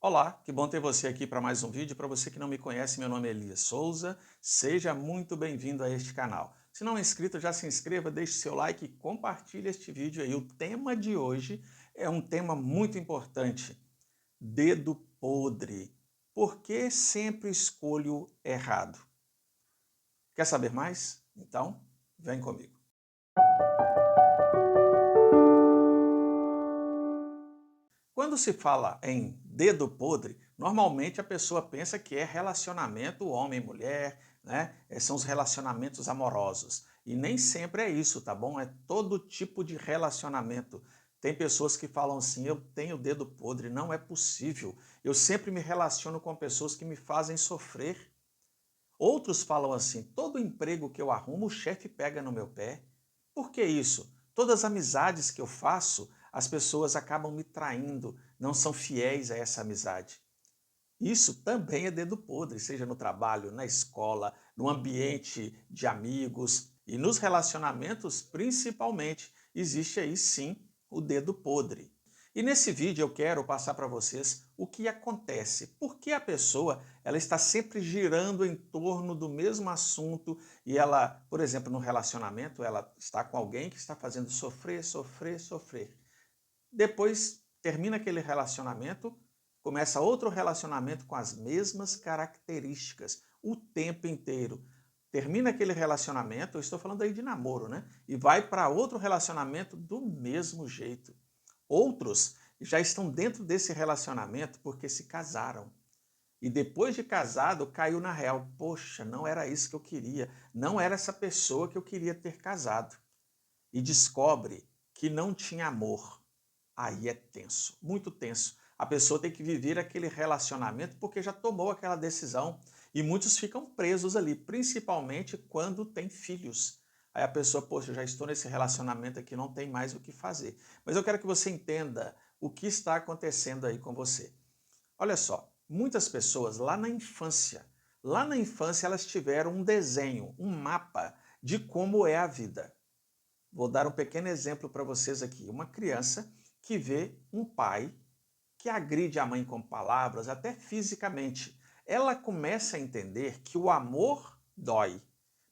Olá, que bom ter você aqui para mais um vídeo. Para você que não me conhece, meu nome é Elias Souza. Seja muito bem-vindo a este canal. Se não é inscrito, já se inscreva, deixe seu like e compartilhe este vídeo aí. O tema de hoje é um tema muito importante: dedo podre. Por que sempre escolho errado? Quer saber mais? Então, vem comigo. Quando se fala em dedo podre, normalmente a pessoa pensa que é relacionamento homem-mulher, né? São os relacionamentos amorosos. E nem sempre é isso, tá bom? É todo tipo de relacionamento. Tem pessoas que falam assim: eu tenho dedo podre, não é possível. Eu sempre me relaciono com pessoas que me fazem sofrer. Outros falam assim: todo emprego que eu arrumo, o chefe pega no meu pé. Por que isso? Todas as amizades que eu faço, as pessoas acabam me traindo, não são fiéis a essa amizade. Isso também é dedo podre, seja no trabalho, na escola, no ambiente de amigos e nos relacionamentos, principalmente, existe aí sim o dedo podre. E nesse vídeo eu quero passar para vocês o que acontece, por que a pessoa ela está sempre girando em torno do mesmo assunto e ela, por exemplo, no relacionamento, ela está com alguém que está fazendo sofrer, sofrer, sofrer. Depois termina aquele relacionamento, começa outro relacionamento com as mesmas características o tempo inteiro. Termina aquele relacionamento, eu estou falando aí de namoro, né? E vai para outro relacionamento do mesmo jeito. Outros já estão dentro desse relacionamento porque se casaram. E depois de casado, caiu na real. Poxa, não era isso que eu queria. Não era essa pessoa que eu queria ter casado. E descobre que não tinha amor. Aí é tenso, muito tenso. A pessoa tem que viver aquele relacionamento porque já tomou aquela decisão. E muitos ficam presos ali, principalmente quando tem filhos. Aí a pessoa, poxa, eu já estou nesse relacionamento aqui, não tem mais o que fazer. Mas eu quero que você entenda o que está acontecendo aí com você. Olha só, muitas pessoas lá na infância elas tiveram um desenho, um mapa de como é a vida. Vou dar um pequeno exemplo para vocês aqui. Uma criança que vê um pai que agride a mãe com palavras, até fisicamente. Ela começa a entender que o amor dói.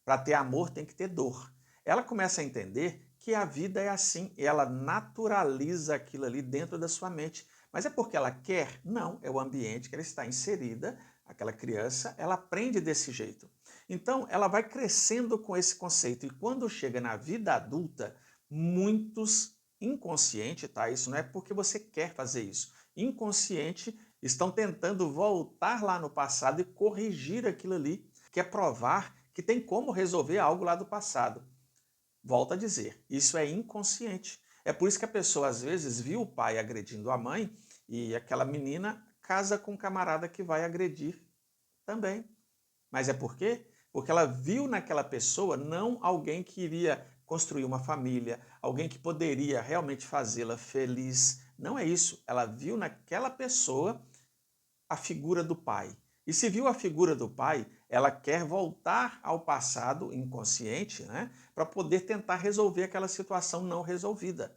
Para ter amor tem que ter dor. Ela começa a entender que a vida é assim. Ela naturaliza aquilo ali dentro da sua mente. Mas é porque ela quer? Não, é o ambiente que ela está inserida. Aquela criança, ela aprende desse jeito. Então, ela vai crescendo com esse conceito. E quando chega na vida adulta, muitos inconsciente, tá? Isso não é porque você quer fazer isso. Inconsciente estão tentando voltar lá no passado e corrigir aquilo ali, que é provar que tem como resolver algo lá do passado. Volto a dizer, isso é inconsciente. É por isso que a pessoa às vezes viu o pai agredindo a mãe e aquela menina casa com um camarada que vai agredir também. Mas é por quê? Porque ela viu naquela pessoa não alguém que iria construir uma família, alguém que poderia realmente fazê-la feliz. Não é isso. Ela viu naquela pessoa a figura do pai. E se viu a figura do pai, ela quer voltar ao passado inconsciente, né, para poder tentar resolver aquela situação não resolvida.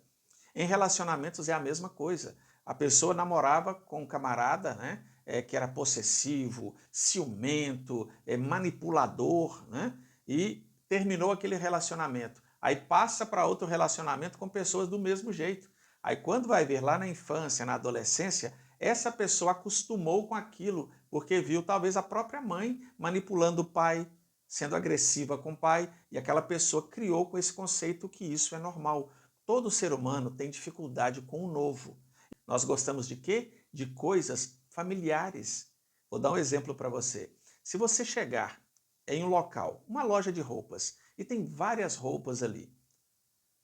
Em relacionamentos é a mesma coisa. A pessoa namorava com um camarada, né, que era possessivo, ciumento, manipulador, né, e terminou aquele relacionamento. Aí passa para outro relacionamento com pessoas do mesmo jeito. Aí quando vai ver lá na infância, na adolescência, essa pessoa acostumou com aquilo, porque viu talvez a própria mãe manipulando o pai, sendo agressiva com o pai, e aquela pessoa criou com esse conceito que isso é normal. Todo ser humano tem dificuldade com o novo. Nós gostamos de quê? De coisas familiares. Vou dar um exemplo para você. Se você chegar em um local, uma loja de roupas, e tem várias roupas ali,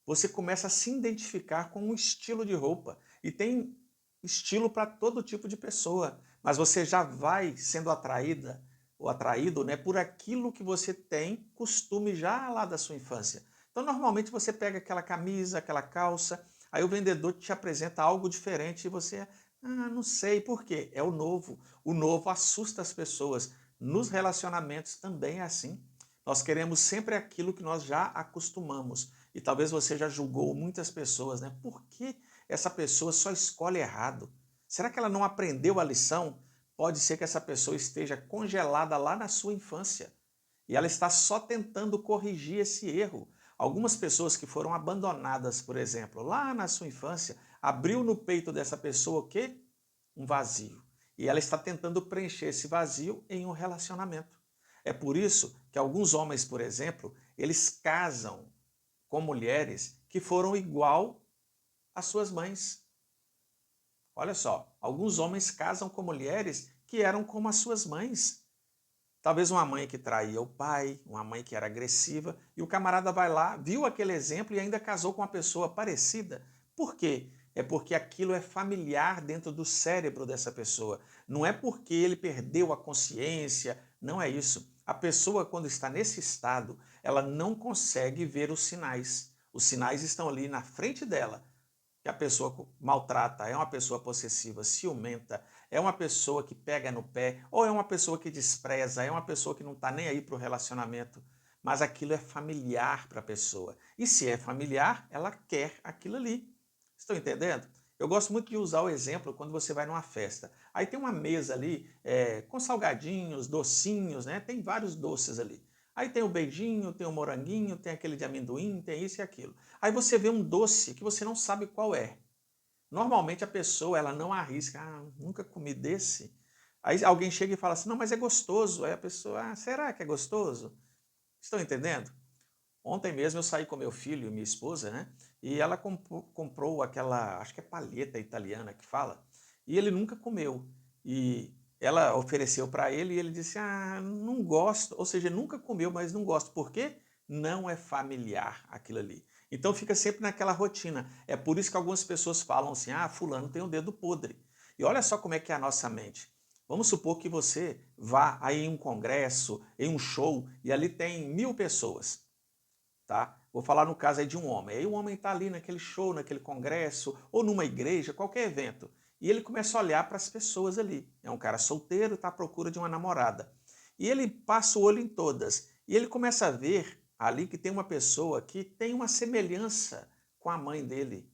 você começa a se identificar com um estilo de roupa. E tem estilo para todo tipo de pessoa. Mas você já vai sendo atraída ou atraído, né, por aquilo que você tem costume já lá da sua infância. Então, normalmente você pega aquela camisa, aquela calça, aí o vendedor te apresenta algo diferente e você, não sei por quê. É o novo. O novo assusta as pessoas. Nos relacionamentos também é assim. Nós queremos sempre aquilo que nós já acostumamos. E talvez você já julgou muitas pessoas, né? Por que essa pessoa só escolhe errado? Será que ela não aprendeu a lição? Pode ser que essa pessoa esteja congelada lá na sua infância e ela está só tentando corrigir esse erro. Algumas pessoas que foram abandonadas, por exemplo, lá na sua infância, abriu no peito dessa pessoa o quê? Um vazio. E ela está tentando preencher esse vazio em um relacionamento. É por isso que alguns homens, por exemplo, eles casam com mulheres que foram igual às suas mães. Olha só, alguns homens casam com mulheres que eram como as suas mães. Talvez uma mãe que traía o pai, uma mãe que era agressiva, e o camarada vai lá, viu aquele exemplo e ainda casou com uma pessoa parecida. Por quê? É porque aquilo é familiar dentro do cérebro dessa pessoa. Não é porque ele perdeu a consciência, não é isso. A pessoa, quando está nesse estado, ela não consegue ver os sinais. Os sinais estão ali na frente dela, que a pessoa maltrata, é uma pessoa possessiva, ciumenta, é uma pessoa que pega no pé, ou é uma pessoa que despreza, é uma pessoa que não está nem aí para o relacionamento, mas aquilo é familiar para a pessoa. E se é familiar, ela quer aquilo ali. Estão entendendo? Eu gosto muito de usar o exemplo quando você vai numa festa. Aí tem uma mesa ali com salgadinhos, docinhos, né? Tem vários doces ali. Aí tem o beijinho, tem o moranguinho, tem aquele de amendoim, tem isso e aquilo. Aí você vê um doce que você não sabe qual é. Normalmente a pessoa ela não arrisca, nunca comi desse. Aí alguém chega e fala assim, não, mas é gostoso. Aí a pessoa, será que é gostoso? Estão entendendo? Ontem mesmo eu saí com meu filho e minha esposa, né? E ela comprou aquela, acho que é palheta italiana que fala, e ele nunca comeu. E ela ofereceu para ele e ele disse, não gosto, ou seja, nunca comeu, mas não gosto. Por quê? Não é familiar aquilo ali. Então fica sempre naquela rotina. É por isso que algumas pessoas falam assim, fulano tem o dedo podre. E olha só como é que é a nossa mente. Vamos supor que você vá aí em um congresso, em um show, e ali tem 1000 pessoas. Tá? Vou falar no caso aí de um homem. Aí o homem está ali naquele show, naquele congresso, ou numa igreja, qualquer evento. E ele começa a olhar para as pessoas ali. É um cara solteiro, está à procura de uma namorada. E ele passa o olho em todas. E ele começa a ver ali que tem uma pessoa que tem uma semelhança com a mãe dele.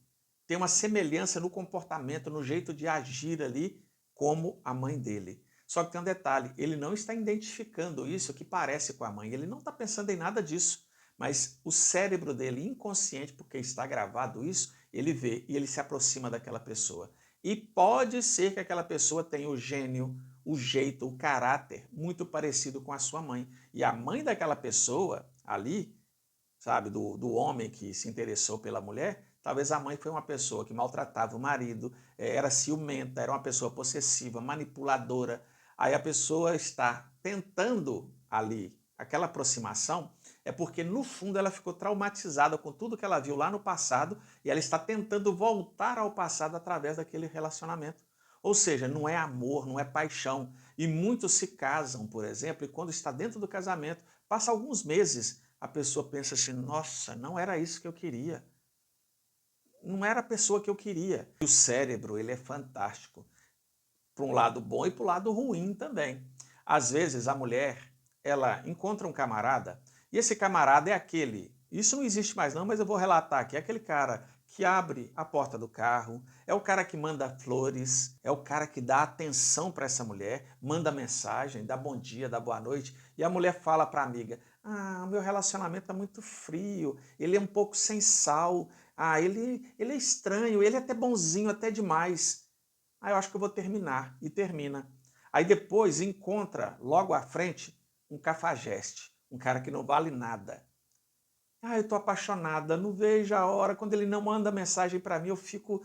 Tem uma semelhança no comportamento, no jeito de agir ali, como a mãe dele. Só que tem um detalhe, ele não está identificando isso que parece com a mãe. Ele não está pensando em nada disso. Mas o cérebro dele, inconsciente, porque está gravado isso, ele vê e ele se aproxima daquela pessoa. E pode ser que aquela pessoa tenha o gênio, o jeito, o caráter muito parecido com a sua mãe. E a mãe daquela pessoa ali, sabe, do homem que se interessou pela mulher, talvez a mãe foi uma pessoa que maltratava o marido, era ciumenta, era uma pessoa possessiva, manipuladora. Aí a pessoa está tentando ali aquela aproximação, é porque no fundo ela ficou traumatizada com tudo que ela viu lá no passado e ela está tentando voltar ao passado através daquele relacionamento. Ou seja, não é amor, não é paixão. E muitos se casam, por exemplo, e quando está dentro do casamento, passa alguns meses, a pessoa pensa assim, nossa, não era isso que eu queria. Não era a pessoa que eu queria. O cérebro, ele é fantástico. Para um lado bom e para o lado ruim também. Às vezes a mulher, ela encontra um camarada e esse camarada é aquele, isso não existe mais não, mas eu vou relatar aqui, é aquele cara que abre a porta do carro, é o cara que manda flores, é o cara que dá atenção para essa mulher, manda mensagem, dá bom dia, dá boa noite, e a mulher fala para a amiga, o meu relacionamento está muito frio, ele é um pouco sem sal, ele é estranho, ele é até bonzinho, até demais. Eu acho que eu vou terminar. E termina. Aí depois encontra, logo à frente, um cafajeste. Um cara que não vale nada. Eu estou apaixonada, não vejo a hora. Quando ele não manda mensagem para mim, eu fico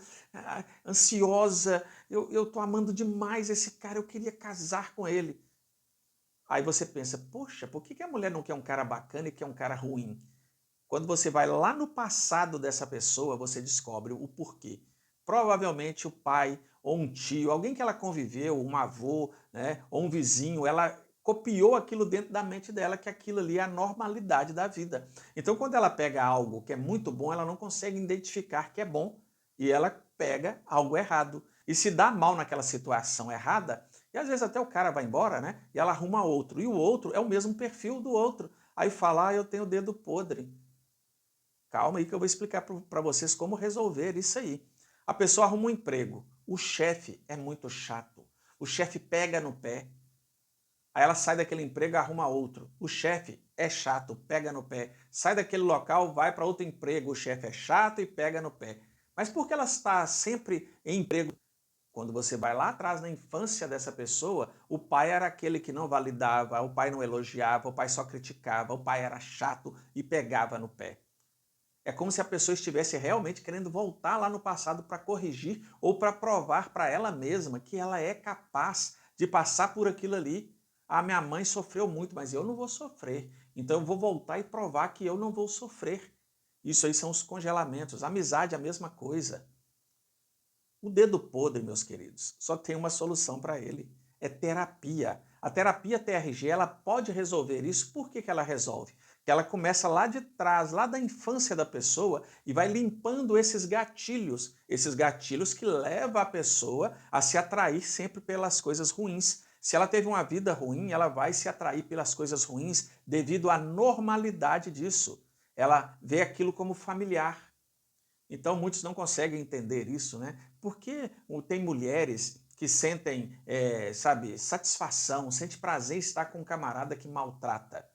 ansiosa. Eu estou amando demais esse cara, eu queria casar com ele. Aí você pensa, poxa, por que a mulher não quer um cara bacana e quer um cara ruim? Quando você vai lá no passado dessa pessoa, você descobre o porquê. Provavelmente o pai ou um tio, alguém que ela conviveu, um avô, né, ou um vizinho, ela copiou aquilo dentro da mente dela, que aquilo ali é a normalidade da vida. Então, quando ela pega algo que é muito bom, ela não consegue identificar que é bom e ela pega algo errado. E se dá mal naquela situação errada, e às vezes até o cara vai embora, né? E ela arruma outro. E o outro é o mesmo perfil do outro. Aí fala, eu tenho o dedo podre. Calma aí que eu vou explicar para vocês como resolver isso aí. A pessoa arruma um emprego. O chefe é muito chato. O chefe pega no pé. Aí ela sai daquele emprego e arruma outro. O chefe é chato, pega no pé. Sai daquele local, vai para outro emprego. O chefe é chato e pega no pé. Mas por que ela está sempre em emprego? Quando você vai lá atrás na infância dessa pessoa, o pai era aquele que não validava, o pai não elogiava, o pai só criticava, o pai era chato e pegava no pé. É como se a pessoa estivesse realmente querendo voltar lá no passado para corrigir ou para provar para ela mesma que ela é capaz de passar por aquilo ali. Ah, minha mãe sofreu muito, mas eu não vou sofrer. Então eu vou voltar e provar que eu não vou sofrer. Isso aí são os congelamentos. Amizade é a mesma coisa. O dedo podre, meus queridos, só tem uma solução para ele. É terapia. A terapia TRG, ela pode resolver isso. Por que ela resolve? Que ela começa lá de trás, lá da infância da pessoa e vai limpando esses gatilhos que levam a pessoa a se atrair sempre pelas coisas ruins. Se ela teve uma vida ruim, ela vai se atrair pelas coisas ruins devido à normalidade disso. Ela vê aquilo como familiar. Então muitos não conseguem entender isso, né? Porque tem mulheres que sentem, sabe, satisfação, sente prazer em estar com um camarada que maltrata.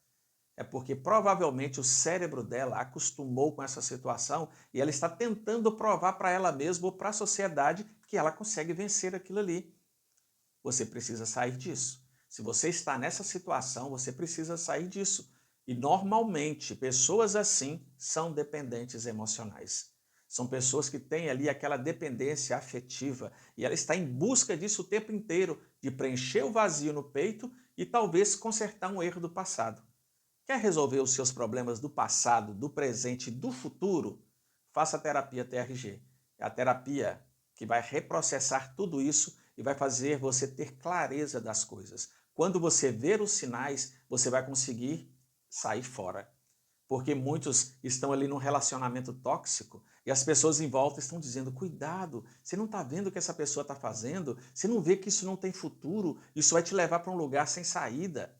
É porque provavelmente o cérebro dela acostumou com essa situação e ela está tentando provar para ela mesma ou para a sociedade que ela consegue vencer aquilo ali. Você precisa sair disso. Se você está nessa situação, você precisa sair disso. E normalmente, pessoas assim são dependentes emocionais. São pessoas que têm ali aquela dependência afetiva e ela está em busca disso o tempo inteiro, de preencher o vazio no peito e talvez consertar um erro do passado. Quer resolver os seus problemas do passado, do presente e do futuro? Faça a terapia TRG. É a terapia que vai reprocessar tudo isso e vai fazer você ter clareza das coisas. Quando você ver os sinais, você vai conseguir sair fora. Porque muitos estão ali num relacionamento tóxico e as pessoas em volta estão dizendo: cuidado, você não está vendo o que essa pessoa está fazendo? Você não vê que isso não tem futuro? Isso vai te levar para um lugar sem saída.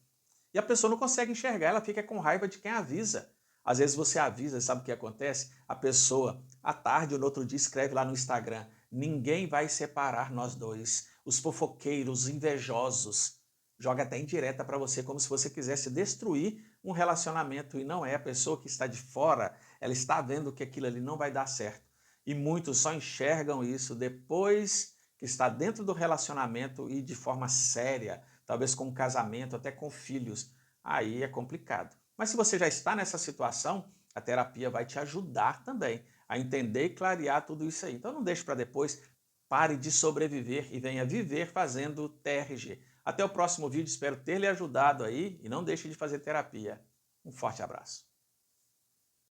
E a pessoa não consegue enxergar, ela fica com raiva de quem avisa. Às vezes você avisa, sabe o que acontece? A pessoa, à tarde ou no outro dia, escreve lá no Instagram: ninguém vai separar nós dois. Os fofoqueiros, os invejosos. Joga até indireta para você, como se você quisesse destruir um relacionamento. E não é. A pessoa que está de fora, ela está vendo que aquilo ali não vai dar certo. E muitos só enxergam isso depois que está dentro do relacionamento e de forma séria, talvez com um casamento, até com filhos. Aí é complicado. Mas se você já está nessa situação, a terapia vai te ajudar também a entender e clarear tudo isso aí. Então não deixe para depois, pare de sobreviver e venha viver fazendo TRG. Até o próximo vídeo, espero ter lhe ajudado aí e não deixe de fazer terapia. Um forte abraço.